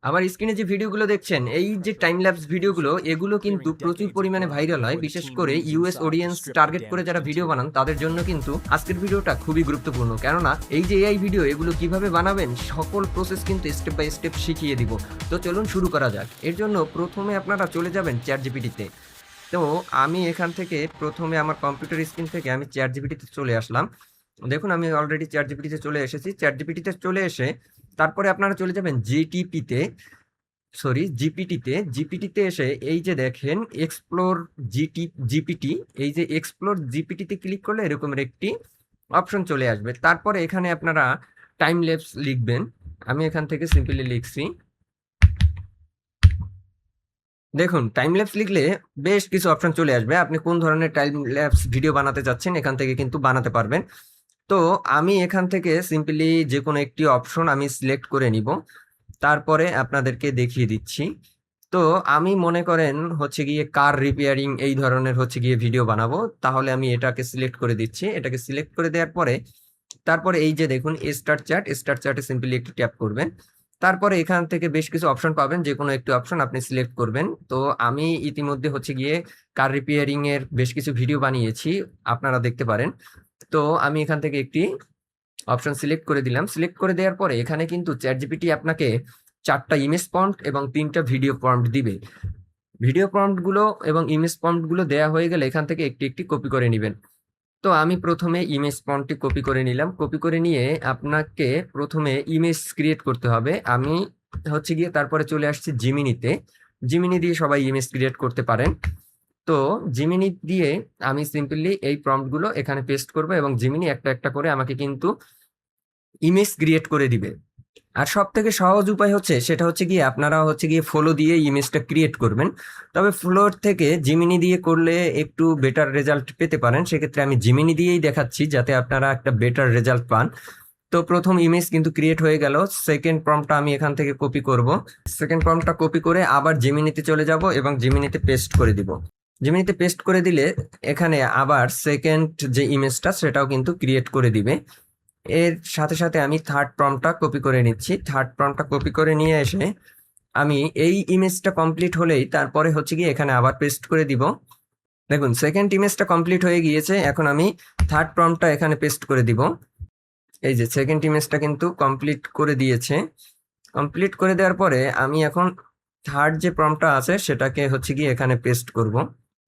আমার স্ক্রিনে যে ভিডিওগুলো দেখছেন, এই যে টাইম ল্যাপস ভিডিওগুলো, এগুলো কিন্তু প্রচুর পরিমাণে ভাইরাল হয়, বিশেষ করে ইউএস অডিয়েন্স টার্গেট করে যারা ভিডিও বানান তাদের জন্য কিন্তু আজকের ভিডিওটা খুবই গুরুত্বপূর্ণ। কেননা এই যে এআই ভিডিও, এগুলো কিভাবে বানাবেন সকল প্রসেস কিন্তু স্টেপ বাই স্টেপ শিখিয়ে দিব। তো চলুন শুরু করা যাক। এর জন্য প্রথমে আপনারা চলে যাবেন চ্যাট জিপিটিতে। তো আমি এখান থেকে প্রথমে আমার কম্পিউটার স্ক্রিন থেকে আমি চ্যাট জিপিটিতে চলে আসলাম। দেখুন আমি অলরেডি চ্যাট জিপিটিতে চলে এসেছি। চ্যাট জিপিটিতে চলে এসে তারপরে আপনারা চলে যাবেন জিপিটিতে এসে এই যে দেখেন এক্সপ্লোর জিপিটি, এই যে এক্সপ্লোর জিপিটিতে ক্লিক করলে এরকমের একটি অপশন চলে আসবে। তারপরে এখানে আপনারা টাইম ল্যাপস লিখবেন। আমি এখান থেকে সিম্পলি লিখছি। দেখুন টাইম ল্যাপস লিখলে বেশ কিছু অপশন চলে আসবে। আপনি কোন ধরনের টাইম ল্যাপস ভিডিও বানাতে চাচ্ছেন এখান থেকে কিন্তু বানাতে পারবেন। তো আমি এখান থেকে সিম্পলি যে কোনো একটি অপশন আমি সিলেক্ট করে নিব, তারপরে আপনাদেরকে দেখিয়ে দিচ্ছি। তো আমি মনে করেন হচ্ছে গিয়ে কার রিপেয়ারিং এই ধরনের হচ্ছে গিয়ে ভিডিও বানাবো, তাহলে আমি এটাকে সিলেক্ট করে দিচ্ছি। এটাকে সিলেক্ট করে দেওয়ার পরে তারপরে এই যে দেখুন স্টার্ট চার্টে সিম্পলি একটু ট্যাপ করবেন। তারপরে এখান থেকে বেশ কিছু অপশন পাবেন, যে কোনো একটি অপশন আপনি সিলেক্ট করবেন। তো আমি ইতিমধ্যে হচ্ছে গিয়ে কার রিপেয়ারিং এর বেশ কিছু ভিডিও বানিয়েছি, আপনারা দেখতে পারেন। তো আমি এখান থেকে একটি অপশন সিলেক্ট করে দিলাম। সিলেক্ট করে দেওয়ার পরে এখানে কিন্তু চ্যাট জিপিটি আপনাকে 4টা ইমেজ প্রম্পট এবং 3টা ভিডিও প্রম্পট দিবে। ভিডিও প্রম্পট গুলো এবং ইমেজ প্রম্পট গুলো দেওয়া হয়ে গেলে এখান থেকে একটি একটি কপি করে নেবেন। তো আমি প্রথমে ইমেজ প্রম্পটটি কপি করে নিলাম। কপি করে নিয়ে আপনাকে প্রথমে ইমেজ ক্রিয়েট করতে হবে। আমি হচ্ছে গিয়ে তারপরে চলে আসছি জিমিনিতে। জিমিনি দিয়ে সবাই ইমেজ ক্রিয়েট করতে পারেন। তো জিমিনি দিয়ে আমি সিম্পলি এই প্রম্পট গুলো এখানে পেস্ট করব এবং জিমিনি একটা একটা করে আমাকে কিন্তু ইমেজ ক্রিয়েট করে দিবে। আর সব থেকে সহজ উপায় হচ্ছে সেটা হচ্ছে গিয়ে আপনারা হচ্ছে গিয়ে ফ্লো দিয়ে ইমেজটা ক্রিয়েট করবেন। তবে ফ্লোর থেকে জিমিনি দিয়ে করলে একটু বেটার রেজাল্ট পেতে পারেন। সেক্ষেত্রে আমি জিমিনি দিয়েই দেখাচ্ছি যাতে আপনারা একটা বেটার রেজাল্ট পান। তো প্রথম ইমেজ কিন্তু ক্রিয়েট হয়ে গেল। সেকেন্ড প্রম্পটটা আমি এখান থেকে কপি করব। সেকেন্ড প্রম্পটটা কপি করে আবার জিমিনিতে চলে যাব এবং জিমিনিতে পেস্ট করে দিব। জিমিনিতে পেস্ট করে দিলে এখানে আবার সেকেন্ড যে ইমেজটা সেটাও কিন্তু ক্রিয়েট করে দিবে। এর সাথে সাথে আমি থার্ড প্রম্পটটা কপি করে নিচ্ছি। থার্ড প্রম্পটটা কপি করে নিয়ে এসে আমি এই ইমেজটা কমপ্লিট হলেই তারপরে হচ্ছে গিয়ে এখানে আবার পেস্ট করে দিব। দেখুন সেকেন্ড ইমেজটা কমপ্লিট হয়ে গিয়েছে। এখন আমি থার্ড প্রম্পটটা এখানে পেস্ট করে দিব। এই যে সেকেন্ড ইমেজটা কিন্তু কমপ্লিট করে দিয়েছে। কমপ্লিট করে দেওয়ার পরে আমি এখন থার্ড যে প্রম্পটটা আছে সেটাকে হচ্ছে গিয়ে এখানে পেস্ট করব।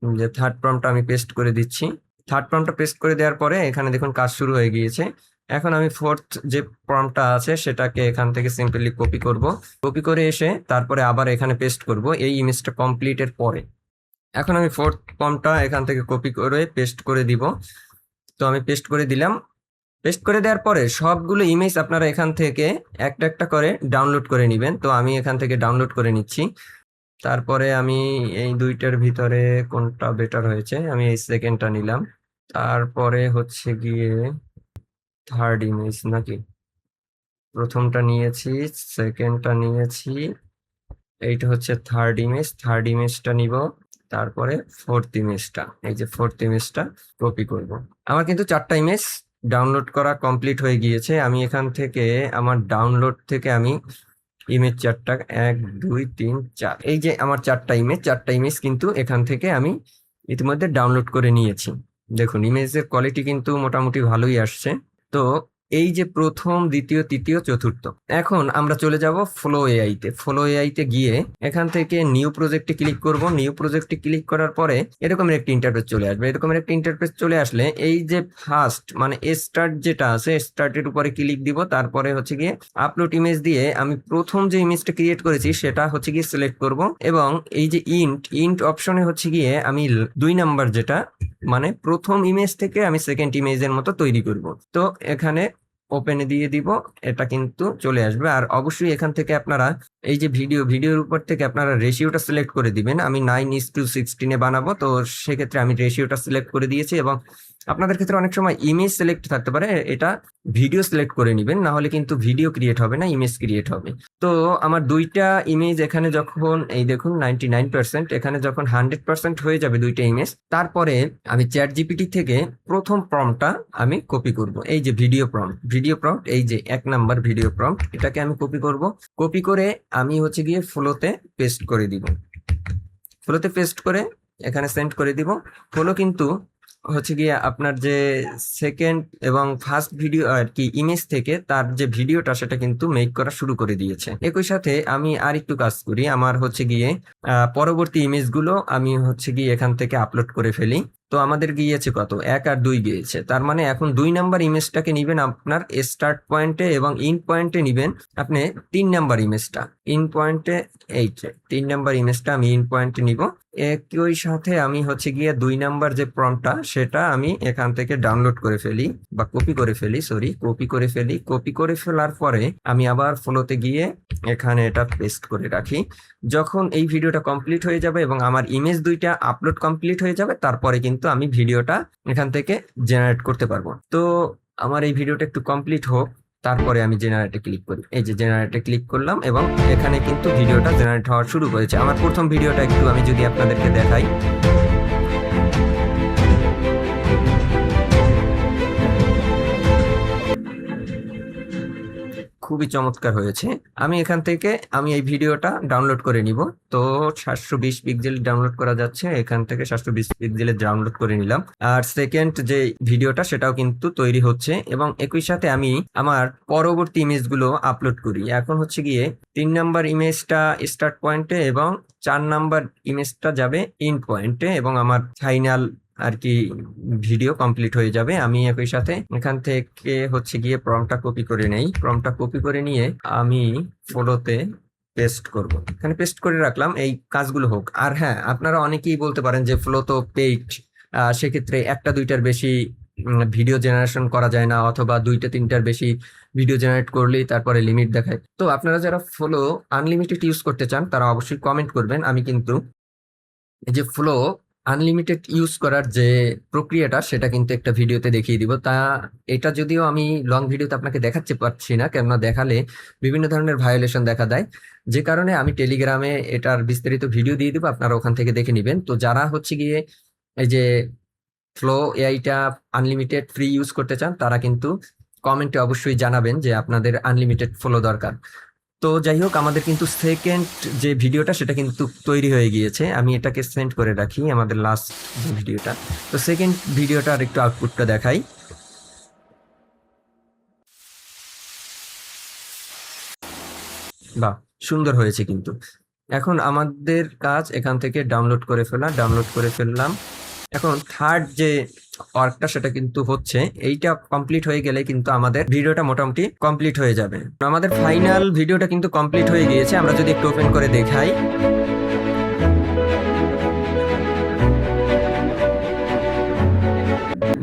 যে থার্ড প্রম্পটটা আমি পেস্ট করে দিচ্ছি। থার্ড প্রম্পটটা পেস্ট করে দেওয়ার পরে এখানে দেখুন কাজ শুরু হয়ে গিয়েছে। এখন আমি ফোর্থ যে প্রম্পটটা আছে সেটাকে এখান থেকে সিম্পলি কপি করব। কপি করে এসে তারপরে আবার এখানে পেস্ট করব এই ইমেজটা কমপ্লিটের পরে। এখন আমি ফোর্থ প্রম্পটটা এখান থেকে কপি করে পেস্ট করে দিব। তো আমি পেস্ট করে দিলাম। পেস্ট করে দেওয়ার পরে সবগুলো ইমেজ আপনারা এখান থেকে একটা একটা করে ডাউনলোড করে নেবেন। তো আমি এখান থেকে ডাউনলোড করে নিচ্ছি। তারপরে আমি এই দুইটার ভিতরে কোনটা বেটার হয়েছে, আমি এই সেকেন্ডটা নিলাম। তারপরে হচ্ছে গিয়ে থার্ড ইমেজ নাকি, প্রথমটা নিয়েছি, সেকেন্ডটা নিয়েছি, এইটা হচ্ছে থার্ড ইমেজ। থার্ড ইমেজটা নিব। তারপরে ফোর্থ ইমেজটা, এই যে ফোর্থ ইমেজটা কপি করব। আমার কিন্তু 4টা ইমেজ ডাউনলোড করা কমপ্লিট হয়ে গিয়েছে। আমি এখান থেকে আমার ডাউনলোড থেকে আমি ইমেজ 4টা, 1 2 3 4, এই যে আমার 4টা ইমেজ কিন্তু এখান থেকে আমি ইতিমধ্যে ডাউনলোড করে নিয়েছি। দেখুন ইমেজের কোয়ালিটি কিন্তু মোটামুটি ভালোই আসছে। তো এই যে প্রথম, দ্বিতীয়, তৃতীয়, চতুর্থ, এখন আমরা চলে যাব ফ্লো এআইতে। ফ্লো এআইতে গিয়ে এখান থেকে নিউ প্রজেক্টে ক্লিক করব। নিউ প্রজেক্টে ক্লিক করার পরে এরকমের একটি ইন্টারফেস চলে আসবে। এরকমের একটি ইন্টারফেস চলে আসলে এই যে ফার্স্ট মানে স্টার্ট যেটা আছে, স্টার্টের উপরে ক্লিক দিব। তারপরে হচ্ছে গিয়ে আপলোড ইমেজ দিয়ে আমি প্রথম যে ইমেজটা ক্রিয়েট করেছি সেটা হচ্ছে গিয়ে সিলেক্ট করব এবং এই যে ইন্ট অপশনে হচ্ছে গিয়ে আমি 2 নাম্বার যেটা মানে প্রথম ইমেজ থেকে আমি সেকেন্ড ইমেজের মতো তৈরি করব। তো এখানে ওপেনে দিয়ে দিব, এটা কিন্তু চলে আসবে। আর অবশ্যই এখান থেকে আপনারা এই যে ভিডিওর উপর থেকে আপনারা রেশিওটা সিলেক্ট করে দিবেন। আমি 9:16 বানাবো, তো সেক্ষেত্রে আমি রেশিওটা সিলেক্ট করে দিয়েছি এবং আপনাদের ক্ষেত্রে অনেক সময় ইমেজ সিলেক্ট থাকতে পারে, এটা ভিডিও সিলেক্ট করে নেবেন, না হলে কিন্তু ভিডিও ক্রিয়েট হবে না, ইমেজ ক্রিয়েট হবে। তো আমার দুইটা ইমেজ এখানে যখন এই দেখুন 99%, এখানে যখন 100% হয়ে যাবে দুইটা ইমেজ, তারপরে আমি চ্যাট জিপিটি থেকে প্রথম প্রম্পটটা আমি কপি করব। এই যে ভিডিও প্রম্পট, এই যে 1 নাম্বার ভিডিও প্রম্পট, এটাকে আমি কপি করব। কপি করে আমি হচ্ছে গিয়ে ফ্লোতে পেস্ট করে দিব। ফ্লোতে পেস্ট করে এখানে সেন্ড করে দিব। ফ্লো কিন্তু হচ্ছে গিয়ে আপনার যে সেকেন্ড এবং ফার্স্ট ভিডিও আর কি ইমেজ থেকে তার যে ভিডিওটা সেটা কিন্তু মেক করা শুরু করে দিয়েছে। একই সাথে আমি আর একটু কাজ করি, আমার হচ্ছে গিয়ে পরবর্তী ইমেজগুলো আমি হচ্ছে গিয়ে এখান থেকে আপলোড করে ফেলি। তো আমাদের গিয়েছে কত, 1 আর 2 গিয়েছে, তার মানে এখন 2 নাম্বার ইমেজটাকে নিবেন আপনার স্টার্ট পয়েন্টে এবং ইন পয়েন্টে নিবেন আপনি 3 নাম্বার ইমেজটা ইন পয়েন্টে, এই যে 3 নাম্বার ইমেজটা আমি ইন পয়েন্টে নিব। একই সাথে আমি হচ্ছে গিয়ে 2 নাম্বার যে প্রম্পটটা সেটা আমি এখান থেকে ডাউনলোড করে ফেলি বা কপি করে ফেলি, কপি করে ফেলার পরে আমি আবার ফ্লোতে গিয়ে এখানে এটা পেস্ট করে রাখি। যখন এই ভিডিওটা কমপ্লিট হয়ে যাবে এবং আমার ইমেজ দুইটা আপলোড কমপ্লিট হয়ে যাবে, তারপরে কিন্তু আমি ভিডিওটা এখান থেকে জেনারেট করতে পারবো। তো আমার এই ভিডিওটা একটু কমপ্লিট হোক, তারপরে আমি জেনারেটে ক্লিক করি। এই যে জেনারেটে ক্লিক করলাম এবং এখানে কিন্তু ভিডিওটা জেনারেট হওয়া শুরু করেছে। আমার প্রথম ভিডিওটা একটু আমি যদি আপনাদেরকে দেখাই, খুবই চমৎকার হয়েছে। আমি এখান থেকে আমি এই ভিডিওটা ডাউনলোড করে নিব। তো 720 পিক্সেল ডাউনলোড করা যাচ্ছে, এখান থেকে 720 পিক্সেলে ডাউনলোড করে নিলাম। আর সেকেন্ড যে ভিডিওটা সেটাও কিন্তু তৈরি হচ্ছে এবং একই সাথে আমি আমার পরবর্তী ইমেজগুলো আপলোড করি। এখন হচ্ছে গিয়ে 3 নাম্বার ইমেজটা স্টার্ট পয়েন্টে এবং 4 নাম্বার ইমেজটা যাবে ইন পয়েন্টে এবং আমার ফাইনাল আর কি ভিডিও কমপ্লিট হয়ে যাবে। আমি একই সাথে এখান থেকে হচ্ছে গিয়ে প্রম্পটটা কপি করে নেই। প্রম্পটটা কপি করে নিয়ে আমি ফ্লোতে পেস্ট করব। এখানে পেস্ট করে রাখলাম, এই কাজগুলো হোক। আর হ্যাঁ, আপনারা অনেকেই বলতে পারেন যে ফ্লো তো পেইড, সেক্ষেত্রে 1টা 2টার বেশি ভিডিও জেনারেশন করা যায় না, অথবা 2টা 3টার বেশি ভিডিও জেনারেট করলেই তারপরে লিমিট দেখায়। তো আপনারা যারা ফ্লো আনলিমিটেড ইউজ করতে চান তারা অবশ্যই কমেন্ট করবেন। আমি কিন্তু এই যে ফ্লো আনলিমিটেড ইউজ করার যে প্রক্রিয়াটা সেটা কিন্তু একটা ভিডিওতে দেখিয়ে দিব। এটা যদিও আমি লং ভিডিওতে আপনাকে দেখাতে পারছি না, কেননা দেখালে বিভিন্ন ধরনের ভায়োলেশন দেখা দেয়, যে কারণে আমি টেলিগ্রামে এটার বিস্তারিত ভিডিও দিয়ে দিব, আপনারা ওখান থেকে দেখে নেবেন। তো যারা হচ্ছে গিয়ে এই যে ফ্লো এআইটা আনলিমিটেড ফ্রি ইউজ করতে চান তারা কিন্তু কমেন্টে অবশ্যই জানাবেন যে আপনাদের আনলিমিটেড ফ্লো দরকার। তো যাই হোক, আমাদের কিন্তু সেকেন্ড যে ভিডিওটা সেটা কিন্তু তৈরি হয়ে গিয়েছে। আমি এটাকে সেন্ড করে রাখি, আমাদের লাস্ট যে ভিডিওটা। তো সেকেন্ড ভিডিওটার একটু আউটপুটটা দেখাই। বাহ, সুন্দর হয়েছে কিন্তু। এখন আমাদের কাজ এখান থেকে ডাউনলোড করে ফেললাম। এখন থার্ড যে ওয়ার্কটা সেটা কিন্তু হচ্ছে, এইটা কমপ্লিট হয়ে গেলে কিন্তু আমাদের ভিডিওটা মোটামুটি কমপ্লিট হয়ে যাবে। আমাদের ফাইনাল ভিডিওটা কিন্তু কমপ্লিট হয়ে গিয়েছে। আমরা যদি একটু ওপেন করে দেখাই,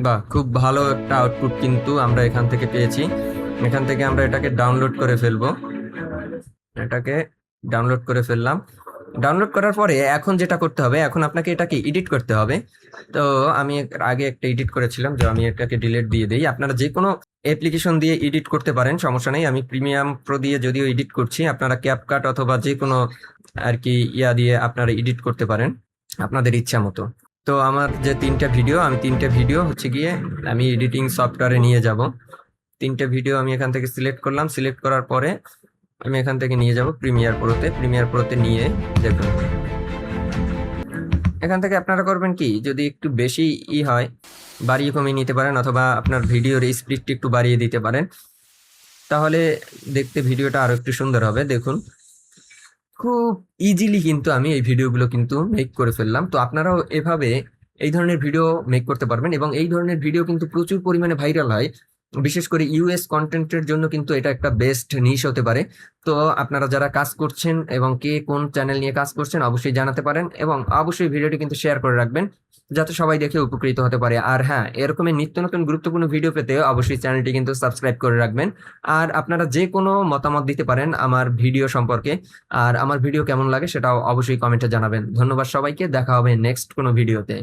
বাহ, খুব ভালো একটা আউটপুট কিন্তু আমরা এখান থেকে পেয়েছি। এখান থেকে আমরা এটাকে ডাউনলোড করে ফেলবো। এটাকে ডাউনলোড করে ফেললাম। ডাউনলোড করার পরে এখন যেটা করতে হবে, এখন আপনাকে এটাকে এডিট করতে হবে। তো আমি আগে একটা এডিট করেছিলাম, যে আমি এটাকে ডিলিট দিয়ে দিই। আপনারা যে কোনো অ্যাপ্লিকেশন দিয়ে এডিট করতে পারেন, সমস্যা নেই। আমি প্রিমিয়াম প্রো দিয়ে যদিও এডিট করছি, আপনারা ক্যাপকাট অথবা যে কোনো আর কি দিয়ে আপনারা এডিট করতে পারেন আপনাদের ইচ্ছা মতো। তো আমার যে 3টা ভিডিও, আমি 3টা ভিডিও হচ্ছে গিয়ে আমি এডিটিং সফটওয়্যারে নিয়ে যাব। 3টা ভিডিও আমি এখান থেকে সিলেক্ট করলাম। সিলেক্ট করার পরে আমি এখান থেকে নিয়ে যাব প্রিমিয়ার প্রোতে নিয়ে দেখুন। এখান থেকে আপনারা করবেন কি, যদি একটু বেশি হয় বাড়িয়ে কমিয়ে নিতে পারেন, অথবা আপনার ভিডিওর স্পিডটি একটু বাড়িয়ে দিতে পারেন, তাহলে দেখতে ভিডিওটা আরো একটু সুন্দর হবে। দেখুন, খুব ইজিলি কিন্তু আমি এই ভিডিওগুলো কিন্তু মেক করে ফেললাম। তো আপনারাও এভাবে এই ধরনের ভিডিও মেক করতে পারবেন এবং এই ধরনের ভিডিও কিন্তু প্রচুর পরিমাণে ভাইরাল হয়। বিশেষ করে ইউএস কন্টেন্টের জন্য কিন্তু এটা একটা বেস্ট নিশ হতে পারে। তো আপনারা যারা কাজ করছেন এবং কে কোন চ্যানেল নিয়ে কাজ করছেন অবশ্যই জানাতে পারেন এবং অবশ্যই ভিডিওটি কিন্তু শেয়ার করে রাখবেন, যাতে সবাই দেখে উপকৃত হতে পারে। আর হ্যাঁ, এরকমের নিত্য নতুন গুরুত্বপূর্ণ ভিডিও পেতে অবশ্যই চ্যানেলটি কিন্তু সাবস্ক্রাইব করে রাখবেন। আর আপনারা যে কোনো মতামত দিতে পারেন আমার ভিডিও সম্পর্কে, আর আমার ভিডিও কেমন লাগে সেটাও অবশ্যই কমেন্টে জানাবেন। ধন্যবাদ সবাইকে, দেখা হবে নেক্সট কোনো ভিডিওতে।